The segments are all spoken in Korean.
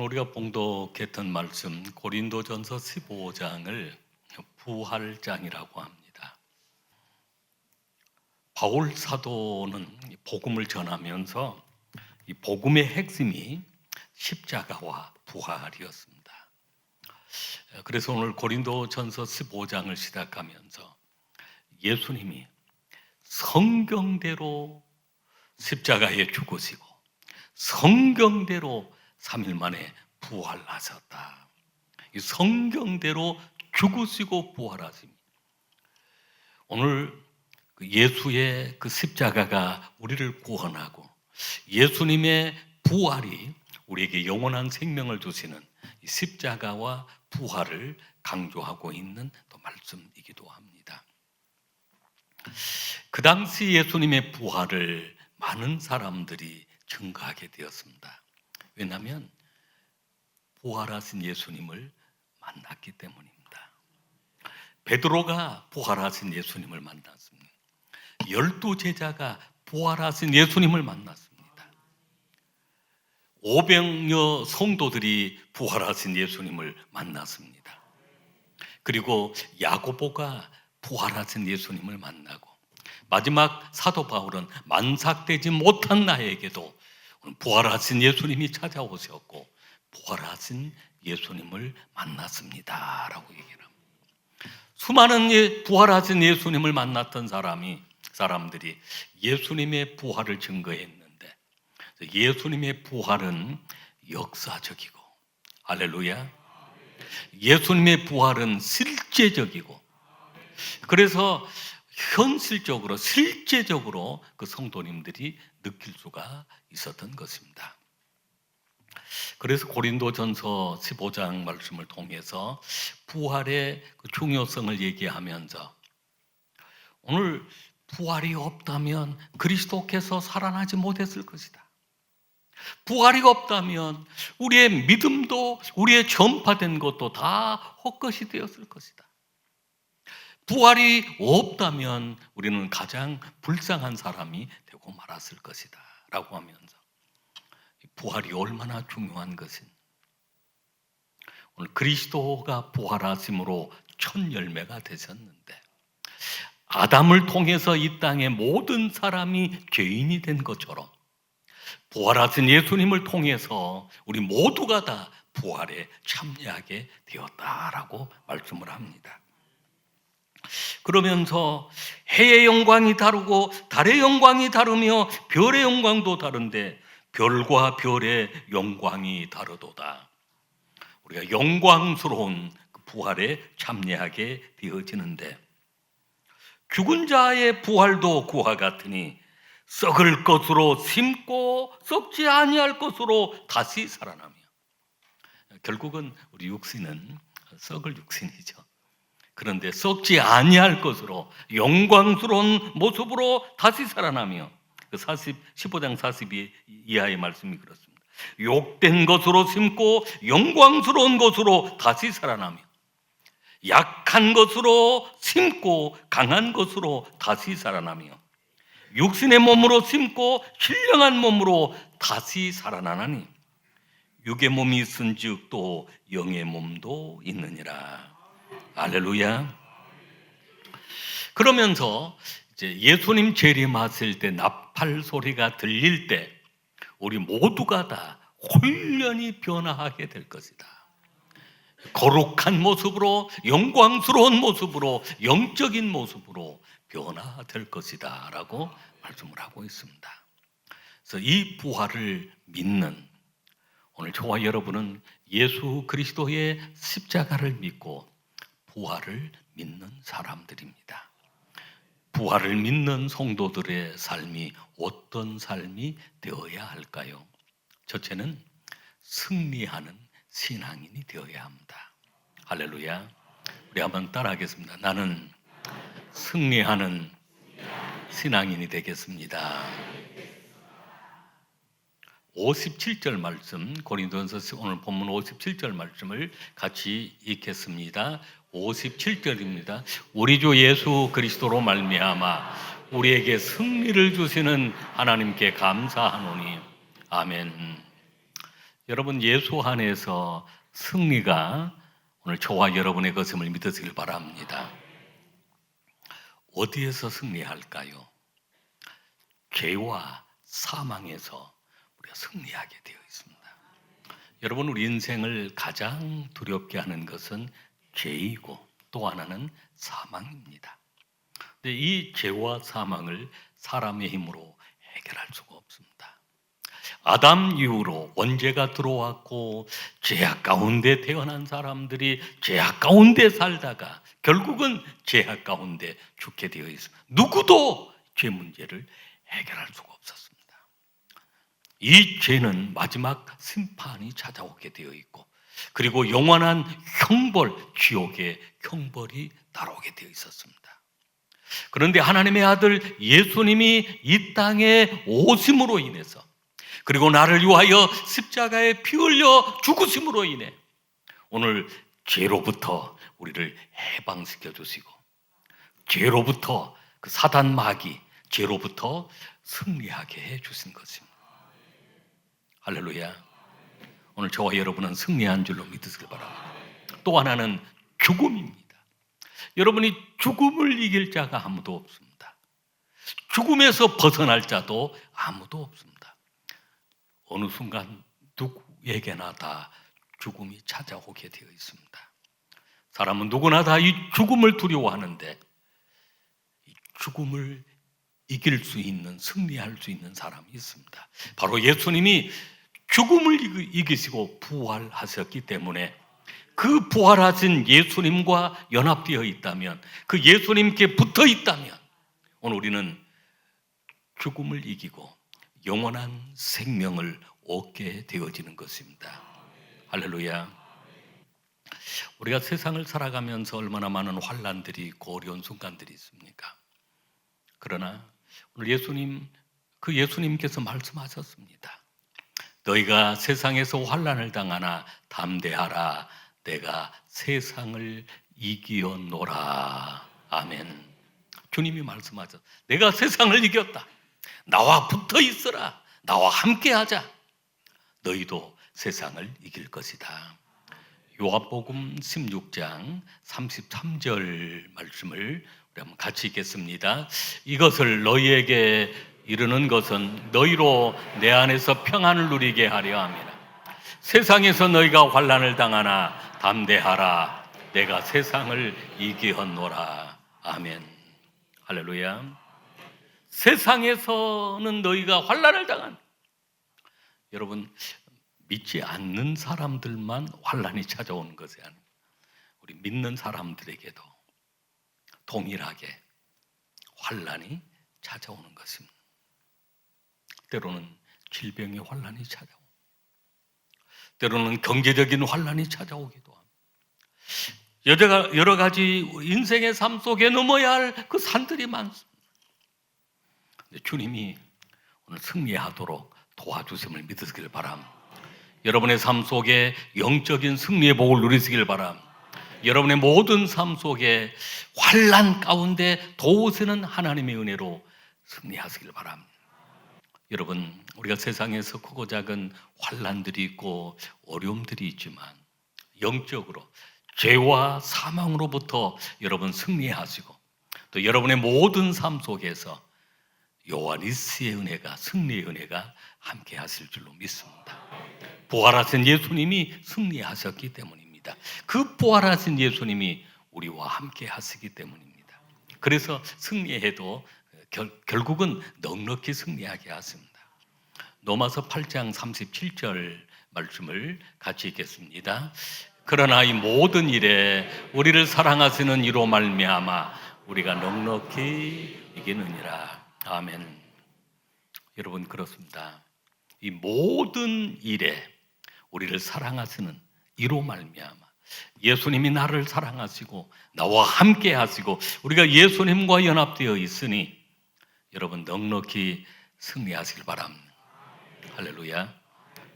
오늘 우리가 봉독했던 말씀 고린도전서 15장을 부활장이라고 합니다. 바울 사도는 복음을 전하면서 이 복음의 핵심이 십자가와 부활이었습니다. 그래서 오늘 고린도전서 15장을 시작하면서 예수님이 성경대로 십자가에 죽으시고 성경대로 3일 만에 부활하셨다. 이 성경대로 죽으시고 부활하십니다. 오늘 예수의 그 십자가가 우리를 구원하고 예수님의 부활이 우리에게 영원한 생명을 주시는 이 십자가와 부활을 강조하고 있는 또 말씀이기도 합니다. 그 당시 예수님의 부활을 많은 사람들이 증거하게 되었습니다. 왜냐하면 부활하신 예수님을 만났기 때문입니다. 베드로가 부활하신 예수님을 만났습니다. 12제자가 부활하신 예수님을 만났습니다. 500여 성도들이 부활하신 예수님을 만났습니다. 그리고 야고보가 부활하신 예수님을 만나고 마지막 사도 바울은 만삭되지 못한 나에게도 부활하신 예수님이 찾아오셨고 부활하신 예수님을 만났습니다 라고 얘기를 합니다. 수많은 부활하신 예수님을 만났던 사람들이 예수님의 부활을 증거했는데 예수님의 부활은 역사적이고 할렐루야, 예수님의 부활은 실제적이고 그래서 현실적으로 실제적으로 그 성도님들이 느낄 수가 있었던 것입니다. 그래서 고린도전서 15장 말씀을 통해서 부활의 그 중요성을 얘기하면서 오늘 부활이 없다면 그리스도께서 살아나지 못했을 것이다. 부활이 없다면 우리의 믿음도 우리의 전파된 것도 다 헛것이 되었을 것이다. 부활이 없다면 우리는 가장 불쌍한 사람이 되고 말았을 것이다 라고 하면서 부활이 얼마나 중요한 것인 오늘 그리스도가 부활하심으로 첫 열매가 되셨는데 아담을 통해서 이 땅의 모든 사람이 죄인이 된 것처럼 부활하신 예수님을 통해서 우리 모두가 다 부활에 참여하게 되었다라고 말씀을 합니다. 그러면서 해의 영광이 다르고 달의 영광이 다르며 별의 영광도 다른데 별과 별의 영광이 다르도다. 우리가 영광스러운 부활에 참여하게 되어지는데 죽은 자의 부활도 그와 같으니 썩을 것으로 심고 썩지 아니할 것으로 다시 살아나며 결국은 우리 육신은 썩을 육신이죠. 그런데 썩지 아니할 것으로 영광스러운 모습으로 다시 살아나며 15장 42 이하의 말씀이 그렇습니다. 욕된 것으로 심고 영광스러운 것으로 다시 살아나며 약한 것으로 심고 강한 것으로 다시 살아나며 육신의 몸으로 심고 신령한 몸으로 다시 살아나나니 육의 몸이 있은즉 또 영의 몸도 있느니라. 할렐루야. 그러면서 이제 예수님 재림하실 때 나팔 소리가 들릴 때 우리 모두가 다 홀연히 변화하게 될 것이다. 거룩한 모습으로 영광스러운 모습으로 영적인 모습으로 변화될 것이다 라고 말씀을 하고 있습니다. 그래서 이 부활을 믿는 오늘 저와 여러분은 예수 그리스도의 십자가를 믿고 부활을 믿는 사람들입니다. 부활을 믿는 성도들의 삶이 어떤 삶이 되어야 할까요? 첫째는 승리하는 신앙인이 되어야 합니다. 할렐루야. 우리 한번 따라하겠습니다. 나는 승리하는 신앙인이 되겠습니다. 57절 말씀, 고린도전서 오늘 본문 57절 말씀을 같이 읽겠습니다. 57절입니다. 우리 주 예수 그리스도로 말미암아 우리에게 승리를 주시는 하나님께 감사하노니 아멘. 여러분, 예수 안에서 승리가 오늘 저와 여러분의 것임을 믿으시길 바랍니다. 어디에서 승리할까요? 죄와 사망에서 우리가 승리하게 되어 있습니다. 여러분, 우리 인생을 가장 두렵게 하는 것은 죄이고 또 하나는 사망입니다. 근데 이 죄와 사망을 사람의 힘으로 해결할 수가 없습니다. 아담 이후로 원죄가 들어왔고 죄악 가운데 태어난 사람들이 죄악 가운데 살다가 결국은 죄악 가운데 죽게 되어 있습니다. 누구도 죄 문제를 해결할 수가 없었습니다. 이 죄는 마지막 심판이 찾아오게 되어 있고 그리고 영원한 형벌, 지옥의 형벌이 따라오게 되어 있었습니다. 그런데 하나님의 아들 예수님이 이 땅에 오심으로 인해서 그리고 나를 위하여 십자가에 피 흘려 죽으심으로 인해 오늘 죄로부터 우리를 해방시켜 주시고 죄로부터 그 사단 마귀 죄로부터 승리하게 해 주신 것입니다. 할렐루야. 오늘 저와 여러분은 승리한 줄로 믿으시길 바랍니다. 또 하나는 죽음입니다. 여러분이 죽음을 이길 자가 아무도 없습니다. 죽음에서 벗어날 자도 아무도 없습니다. 어느 순간 누구에게나 다 죽음이 찾아오게 되어 있습니다. 사람은 누구나 다 이 죽음을 두려워하는데 이 죽음을 이길 수 있는, 승리할 수 있는 사람이 있습니다. 바로 예수님이 죽음을 이기시고 부활하셨기 때문에 그 부활하신 예수님과 연합되어 있다면, 그 예수님께 붙어 있다면 오늘 우리는 죽음을 이기고 영원한 생명을 얻게 되어지는 것입니다. 할렐루야. 우리가 세상을 살아가면서 얼마나 많은 환난들이 있고 어려운 순간들이 있습니까? 그러나 오늘 예수님께서 말씀하셨습니다. 너희가 세상에서 환난을 당하나 담대하라. 내가 세상을 이기었노라. 아멘. 주님이 말씀하셨. 내가 세상을 이겼다. 나와 붙어 있어라. 나와 함께 하자. 너희도 세상을 이길 것이다. 요한복음 16장 33절 말씀을 우리 한번 같이 읽겠습니다. 이것을 너희에게 이르는 것은 너희로 내 안에서 평안을 누리게 하려 함이라. 세상에서 너희가 환난을 당하나 담대하라. 내가 세상을 이기었노라. 아멘. 할렐루야. 세상에서는 너희가 환난을 당한. 여러분, 믿지 않는 사람들만 환난이 찾아오는 것이 아니라 우리 믿는 사람들에게도 동일하게 환난이 찾아오는 것입니다. 때로는 질병의 환난이 찾아오고 때로는 경제적인 환난이 찾아오기도 합니다. 여러 가지 인생의 삶 속에 넘어야 할 그 산들이 많습니다. 주님이 오늘 승리하도록 도와주심을 믿으시길 바랍니다. 여러분의 삶 속에 영적인 승리의 복을 누리시길 바랍니다. 여러분의 모든 삶 속에 환난 가운데 도우시는 하나님의 은혜로 승리하시길 바랍니다. 여러분, 우리가 세상에서 크고 작은 환난들이 있고 어려움들이 있지만 영적으로 죄와 사망으로부터 여러분 승리하시고 또 여러분의 모든 삶 속에서 여호와 니스의 은혜가, 승리의 은혜가 함께 하실 줄로 믿습니다. 부활하신 예수님이 승리하셨기 때문입니다. 그 부활하신 예수님이 우리와 함께 하시기 때문입니다. 그래서 승리해도 결국은 넉넉히 승리하게 하십니다. 로마서 8장 37절 말씀을 같이 읽겠습니다. 그러나 이 모든 일에 우리를 사랑하시는 이로 말미암아 우리가 넉넉히 이기느니라. 아멘. 여러분, 그렇습니다. 이 모든 일에 우리를 사랑하시는 이로 말미암아 예수님이 나를 사랑하시고 나와 함께 하시고 우리가 예수님과 연합되어 있으니 여러분 넉넉히 승리하시길 바랍니다. 할렐루야.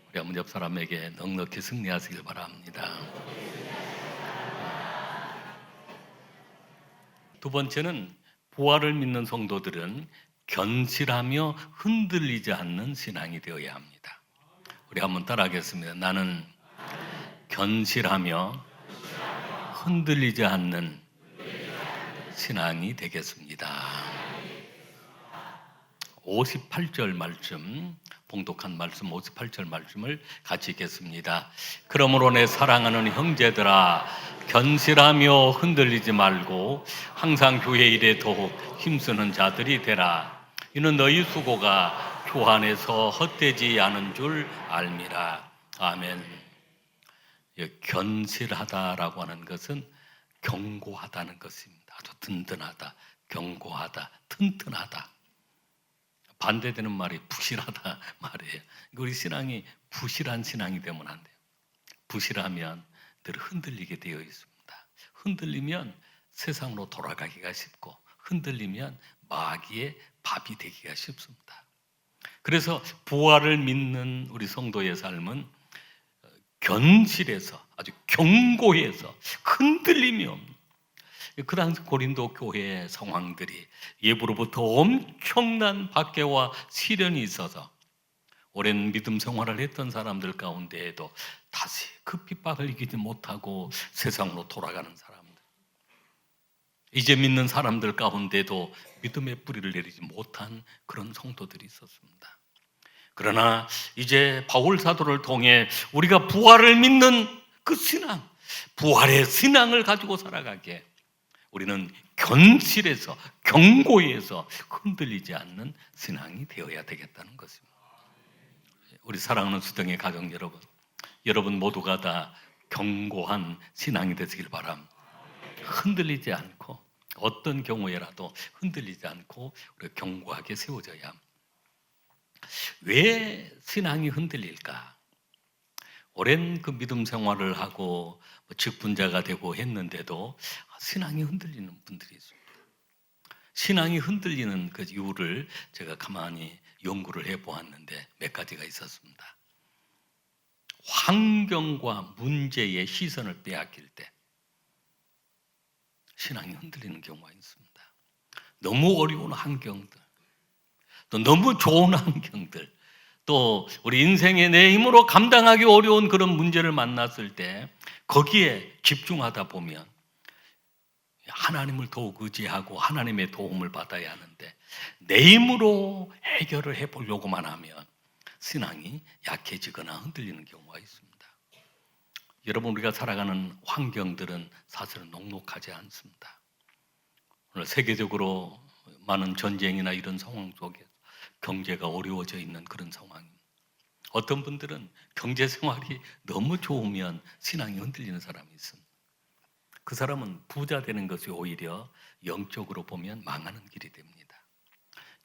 우리 한번 옆 사람에게 넉넉히 승리하시길 바랍니다. 두 번째는 부활을 믿는 성도들은 견실하며 흔들리지 않는 신앙이 되어야 합니다. 우리 한번 따라하겠습니다. 나는 견실하며 흔들리지 않는 신앙이 되겠습니다. 58절 말씀, 봉독한 말씀 58절 말씀을 같이 읽겠습니다. 그러므로 내 사랑하는 형제들아, 견실하며 흔들리지 말고 항상 교회 일에 더욱 힘쓰는 자들이 되라. 이는 너희 수고가 교 안에서 헛되지 않은 줄 알미라. 아멘. 견실하다라고 하는 것은 견고하다는 것입니다. 아주 든든하다, 견고하다, 튼튼하다. 반대되는 말이 부실하다 말이에요. 우리 신앙이 부실한 신앙이 되면 안 돼요. 부실하면 늘 흔들리게 되어 있습니다. 흔들리면 세상으로 돌아가기가 쉽고, 흔들리면 마귀의 밥이 되기가 쉽습니다. 그래서 부활을 믿는 우리 성도의 삶은 견실해서, 아주 견고해서, 흔들림이 없는, 그 당시 고린도 교회의 상황들이 예부로부터 엄청난 박해와 시련이 있어서 오랜 믿음 생활을 했던 사람들 가운데에도 다시 그 핍박을 이기지 못하고 세상으로 돌아가는 사람들, 이제 믿는 사람들 가운데도 믿음의 뿌리를 내리지 못한 그런 성도들이 있었습니다. 그러나 이제 바울 사도를 통해 우리가 부활을 믿는 그 신앙, 부활의 신앙을 가지고 살아가게 우리는 견실해서, 견고해서 흔들리지 않는 신앙이 되어야 되겠다는 것입니다. 우리 사랑하는 수동의 가족 여러분, 여러분 모두가 다 견고한 신앙이 되시길 바랍니다. 흔들리지 않고, 어떤 경우에라도 흔들리지 않고 우리가 견고하게 세워져야 합니다. 왜 신앙이 흔들릴까? 오랜 그 믿음 생활을 하고 직분자가 되고 했는데도 신앙이 흔들리는 분들이 있습니다. 신앙이 흔들리는 그 이유를 제가 가만히 연구를 해보았는데 몇 가지가 있었습니다. 환경과 문제의 시선을 빼앗길 때 신앙이 흔들리는 경우가 있습니다. 너무 어려운 환경들, 또 너무 좋은 환경들, 또 우리 인생의 내 힘으로 감당하기 어려운 그런 문제를 만났을 때 거기에 집중하다 보면 하나님을 더욱 의지하고 하나님의 도움을 받아야 하는데 내 힘으로 해결을 해보려고만 하면 신앙이 약해지거나 흔들리는 경우가 있습니다. 여러분, 우리가 살아가는 환경들은 사실은 녹록하지 않습니다. 오늘 세계적으로 많은 전쟁이나 이런 상황 속에 경제가 어려워져 있는 그런 상황입니다. 어떤 분들은 경제 생활이 너무 좋으면 신앙이 흔들리는 사람이 있습니다. 그 사람은 부자 되는 것이 오히려 영적으로 보면 망하는 길이 됩니다.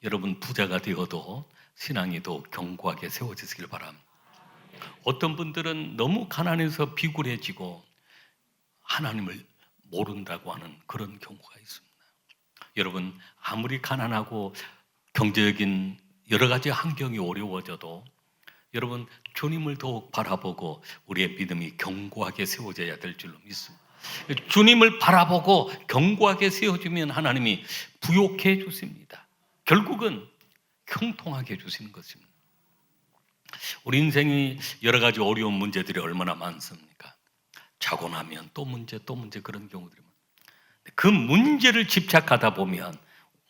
여러분, 부자가 되어도 신앙이 더 견고하게 세워지길 바랍니다. 어떤 분들은 너무 가난해서 비굴해지고 하나님을 모른다고 하는 그런 경우가 있습니다. 여러분, 아무리 가난하고 경제적인 여러 가지 환경이 어려워져도 여러분, 주님을 더욱 바라보고 우리의 믿음이 견고하게 세워져야 될 줄로 믿습니다. 주님을 바라보고 견고하게 세워지면 하나님이 부욕해 주십니다. 결국은 형통하게 해주시는 것입니다. 우리 인생이 여러 가지 어려운 문제들이 얼마나 많습니까? 자고 나면 또 문제 그런 경우들이 많아요. 그 문제를 집착하다 보면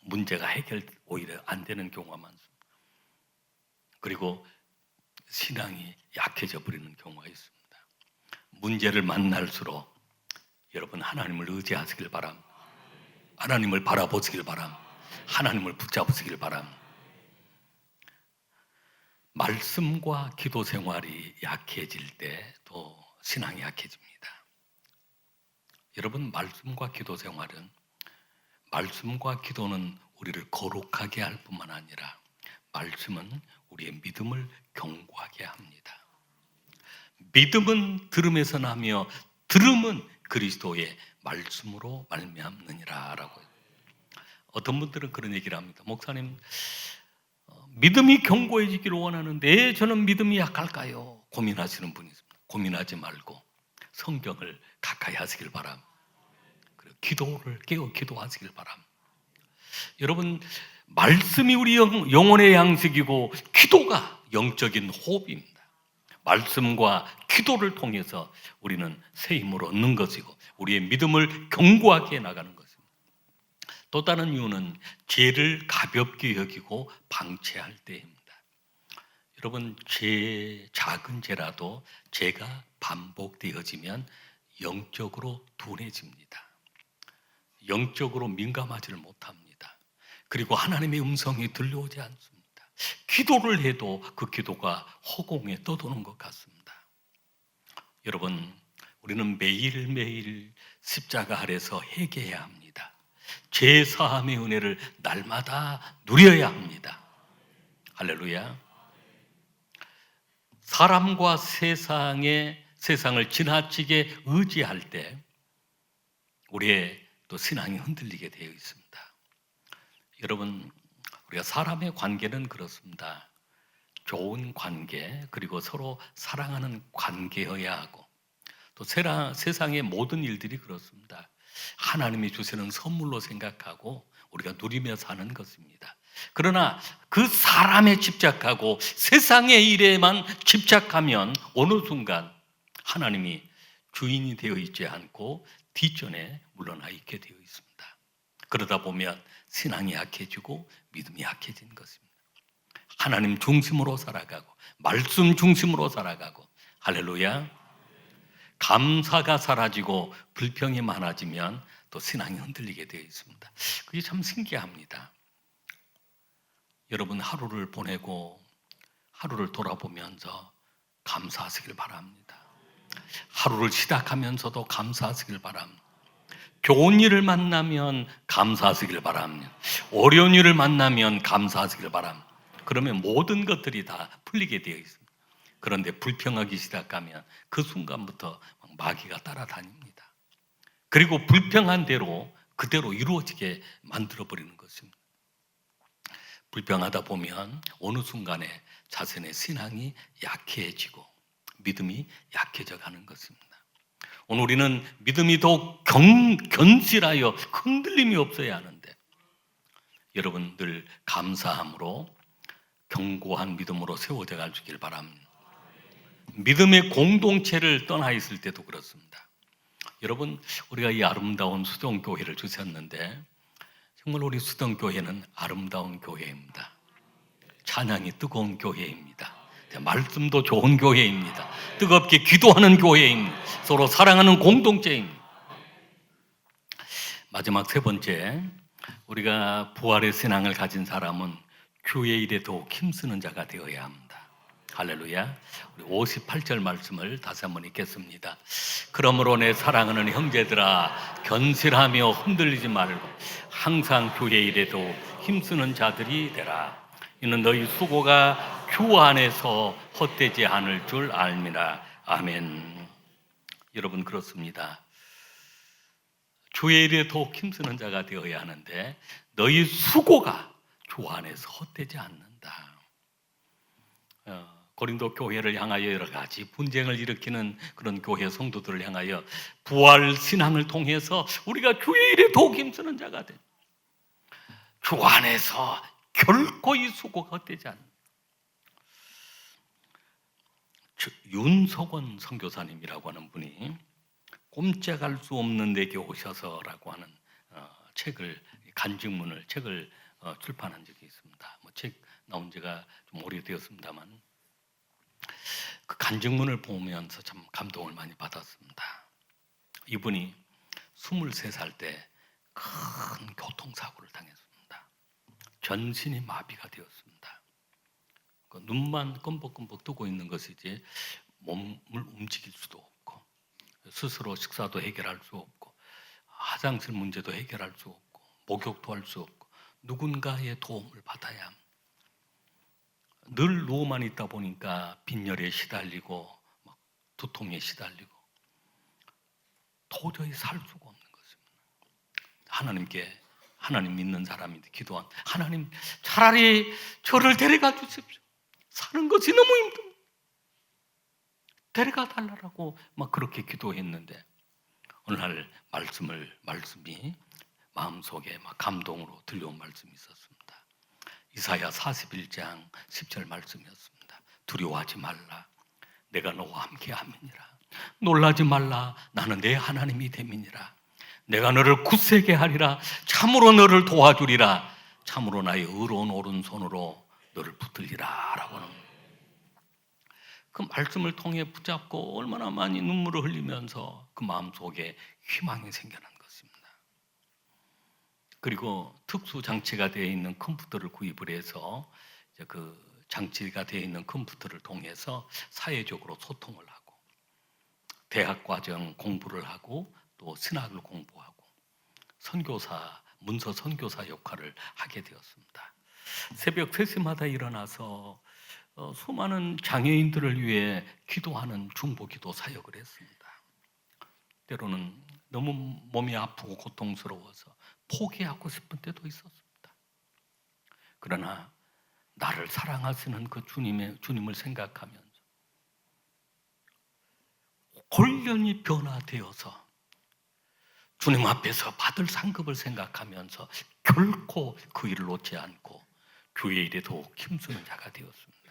문제가 해결 오히려 안 되는 경우가 많습니다. 그리고 신앙이 약해져 버리는 경우가 있습니다. 문제를 만날수록 여러분 하나님을 의지하시길 바랍니다. 하나님을 바라보시길 바랍니다. 하나님을 붙잡으시길 바랍니다. 말씀과 기도 생활이 약해질 때 또 신앙이 약해집니다. 여러분, 말씀과 기도 생활은, 말씀과 기도는 우리를 거룩하게 할 뿐만 아니라 말씀은 우리의 믿음을 견고하게 합니다. 믿음은 들음에서 나며 들음은 그리스도의 말씀으로 말미암느니라 라고. 어떤 분들은 그런 얘기를 합니다. 목사님, 믿음이 견고해지기를 원하는데 저는 믿음이 약할까요? 고민하시는 분이 있습니다. 고민하지 말고 성경을 가까이 하시길 바랍니다. 그리고 기도를 깨어 기도하시길 바랍니다. 여러분, 말씀이 우리 영혼의 양식이고 기도가 영적인 호흡입니다. 말씀과 기도를 통해서 우리는 새 힘을 얻는 것이고 우리의 믿음을 견고하게 나가는 것입니다. 또 다른 이유는 죄를 가볍게 여기고 방치할 때입니다. 여러분, 작은 죄라도 죄가 반복되어지면 영적으로 둔해집니다. 영적으로 민감하지를 못합니다. 그리고 하나님의 음성이 들려오지 않습니다. 기도를 해도 그 기도가 허공에 떠도는 것 같습니다. 여러분, 우리는 매일매일 십자가 아래서 회개해야 합니다. 죄 사함의 은혜를 날마다 누려야 합니다. 할렐루야. 사람과 세상을 지나치게 의지할 때 우리의 또 신앙이 흔들리게 되어 있습니다. 여러분, 우리가 사람의 관계는 그렇습니다. 좋은 관계, 그리고 서로 사랑하는 관계여야 하고, 또 세상의 모든 일들이 그렇습니다. 하나님이 주시는 선물로 생각하고 우리가 누리며 사는 것입니다. 그러나 그 사람에 집착하고 세상의 일에만 집착하면 어느 순간 하나님이 주인이 되어 있지 않고 뒷전에 물러나 있게 되어 있습니다. 그러다 보면 신앙이 약해지고 믿음이 약해진 것입니다. 하나님 중심으로 살아가고 말씀 중심으로 살아가고, 할렐루야. 감사가 사라지고 불평이 많아지면 또 신앙이 흔들리게 되어 있습니다. 그게 참 신기합니다. 여러분, 하루를 보내고 하루를 돌아보면서 감사하시길 바랍니다. 하루를 시작하면서도 감사하시길 바랍니다. 좋은 일을 만나면 감사하시길 바랍니다. 어려운 일을 만나면 감사하시길 바랍니다. 그러면 모든 것들이 다 풀리게 되어 있습니다. 그런데 불평하기 시작하면 그 순간부터 마귀가 따라다닙니다. 그리고 불평한 대로 그대로 이루어지게 만들어버리는 것입니다. 불평하다 보면 어느 순간에 자신의 신앙이 약해지고 믿음이 약해져 가는 것입니다. 오늘 우리는 믿음이 더욱 견실하여 흔들림이 없어야 하는데, 여러분들 감사함으로 견고한 믿음으로 세워져 가시길 바랍니다. 믿음의 공동체를 떠나 있을 때도 그렇습니다. 여러분, 우리가 이 아름다운 수동교회를 주셨는데 정말 우리 수동교회는 아름다운 교회입니다. 찬양이 뜨거운 교회입니다. 말씀도 좋은 교회입니다. 뜨겁게 기도하는 교회입니다. 서로 사랑하는 공동체입니다. 마지막 세 번째, 우리가 부활의 신앙을 가진 사람은 교회 일에 더욱 힘쓰는 자가 되어야 합니다. 할렐루야. 우리 58절 말씀을 다시 한번 읽겠습니다. 그러므로 내 사랑하는 형제들아, 견실하며 흔들리지 말고 항상 교회 일에도 힘쓰는 자들이 되라. 이는 너희 수고가 주 안에서 헛되지 않을 줄 알미라. 아멘. 여러분, 그렇습니다. 주의 일에 더욱 힘쓰는 자가 되어야 하는데 너희 수고가 주 안에서 헛되지 않는다. 고린도 교회를 향하여 여러 가지 분쟁을 일으키는 그런 교회 성도들을 향하여 부활 신앙을 통해서 우리가 주의 일에 더욱 힘쓰는 자가 돼. 주 안에서 결코 이 수고가 헛되지 않는다. 윤석원 선교사님이라고 하는 분이 꼼짝할 수 없는 내게 오셔서라고 하는 간증문을 책을 출판한 적이 있습니다. 책 나온 지가 좀 오래되었습니다만 그 간증문을 보면서 참 감동을 많이 받았습니다. 이분이 23살 때 큰 교통사고를 당했습니다. 전신이 마비가 되었습니다. 눈만 껌벅껌벅 뜨고 있는 것이지 몸을 움직일 수도 없고 스스로 식사도 해결할 수 없고 화장실 문제도 해결할 수 없고 목욕도 할 수 없고 누군가의 도움을 받아야 합니다. 늘 누워만 있다 보니까 빈혈에 시달리고 두통에 시달리고 도저히 살 수가 없는 것입니다. 하나님 믿는 사람인데 기도한 하나님, 차라리 저를 데려가 주십시오. 사는 것이 너무 힘듭니다. 데려가 달라고 막 그렇게 기도했는데 어느 날 말씀이 마음속에 막 감동으로 들려온 말씀이 있었습니다. 이사야 41장 10절 말씀이었습니다. 두려워하지 말라. 내가 너와 함께 함이니라. 놀라지 말라. 나는 내 하나님이 됨이니라. 내가 너를 굳세게 하리라. 참으로 너를 도와주리라. 참으로 나의 의로운 오른손으로 너를 붙들리라. 라고는 그 말씀을 통해 붙잡고 얼마나 많이 눈물을 흘리면서 그 마음속에 희망이 생겨난 것입니다. 그리고 특수 장치가 되어 있는 컴퓨터를 구입을 해서 이제 그 장치가 되어 있는 컴퓨터를 통해서 사회적으로 소통을 하고 대학 과정 공부를 하고 또 신학을 공부하고 선교사, 문서 선교사 역할을 하게 되었습니다. 새벽 3시마다 일어나서 수많은 장애인들을 위해 기도하는 중보기도 사역을 했습니다. 때로는 너무 몸이 아프고 고통스러워서 포기하고 싶은 때도 있었습니다. 그러나 나를 사랑하시는 그 주님을 생각하면서 홀연히 변화되어서 주님 앞에서 받을 상급을 생각하면서 결코 그 일을 놓지 않고 교회 일에 더욱 힘쓰는 자가 되었습니다.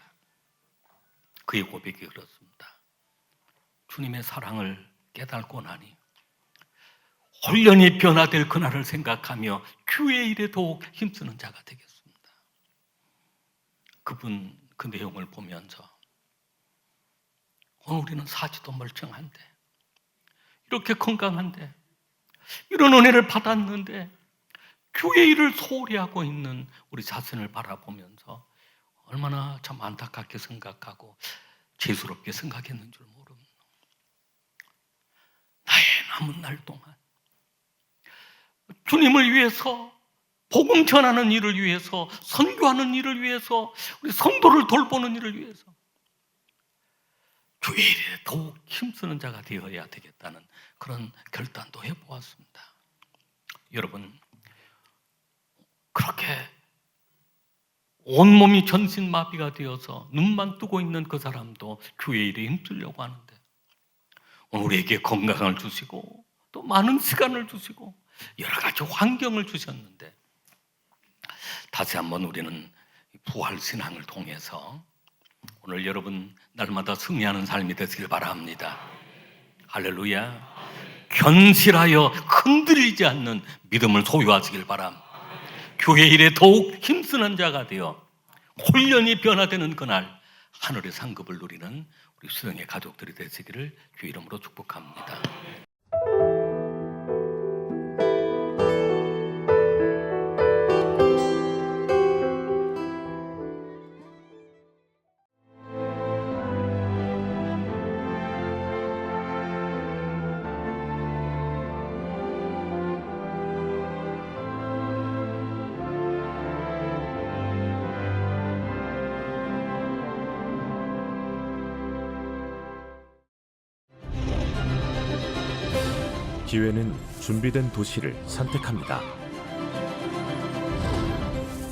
그의 고백이 그렇습니다. 주님의 사랑을 깨닫고 나니 홀연히 변화될 그날을 생각하며 교회 일에 더욱 힘쓰는 자가 되겠습니다. 그분 그 내용을 보면서 오늘 우리는 사지도 멀쩡한데 이렇게 건강한데 이런 은혜를 받았는데 교회 일을 소홀히 하고 있는 우리 자신을 바라보면서 얼마나 참 안타깝게 생각하고 죄스럽게 생각했는 줄 모릅니다. 나의 남은 날 동안 주님을 위해서 복음 전하는 일을 위해서 선교하는 일을 위해서 우리 성도를 돌보는 일을 위해서 교회 일에 더욱 힘쓰는 자가 되어야 되겠다는 그런 결단도 해보았습니다. 여러분 그렇게 온몸이 전신마비가 되어서 눈만 뜨고 있는 그 사람도 교회 일에 힘쓰려고 하는데 오늘 우리에게 건강을 주시고 또 많은 시간을 주시고 여러 가지 환경을 주셨는데 다시 한번 우리는 부활신앙을 통해서 오늘 여러분 날마다 승리하는 삶이 되시길 바랍니다. 할렐루야. 견실하여 흔들리지 않는 믿음을 소유하시길 바랍니다. 교회 일에 더욱 힘쓰는 자가 되어 홀연히 변화되는 그날 하늘의 상급을 누리는 우리 수령의 가족들이 되시기를 주의 이름으로 축복합니다. 기회는 준비된 도시를 선택합니다.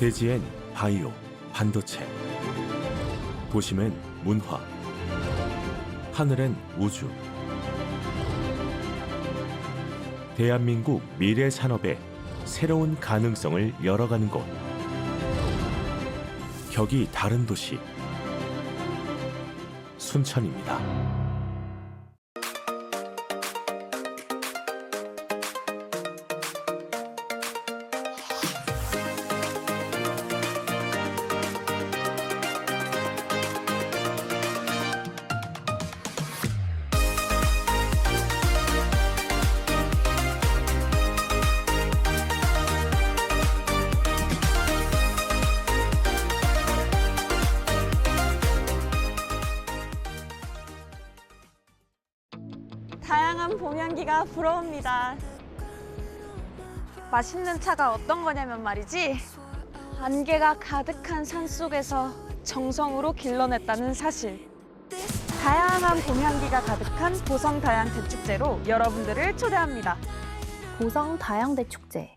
대지엔 바이오, 반도체, 도심엔 문화, 하늘엔 우주. 대한민국 미래 산업의 새로운 가능성을 열어가는 곳. 격이 다른 도시, 순천입니다. 다양한 봄 향기가 부러웁니다. 맛있는 차가 어떤 거냐면 말이지, 안개가 가득한 산속에서 정성으로 길러냈다는 사실. 다양한 봄 향기가 가득한 보성 다양 대축제로 여러분들을 초대합니다. 보성 다양대 축제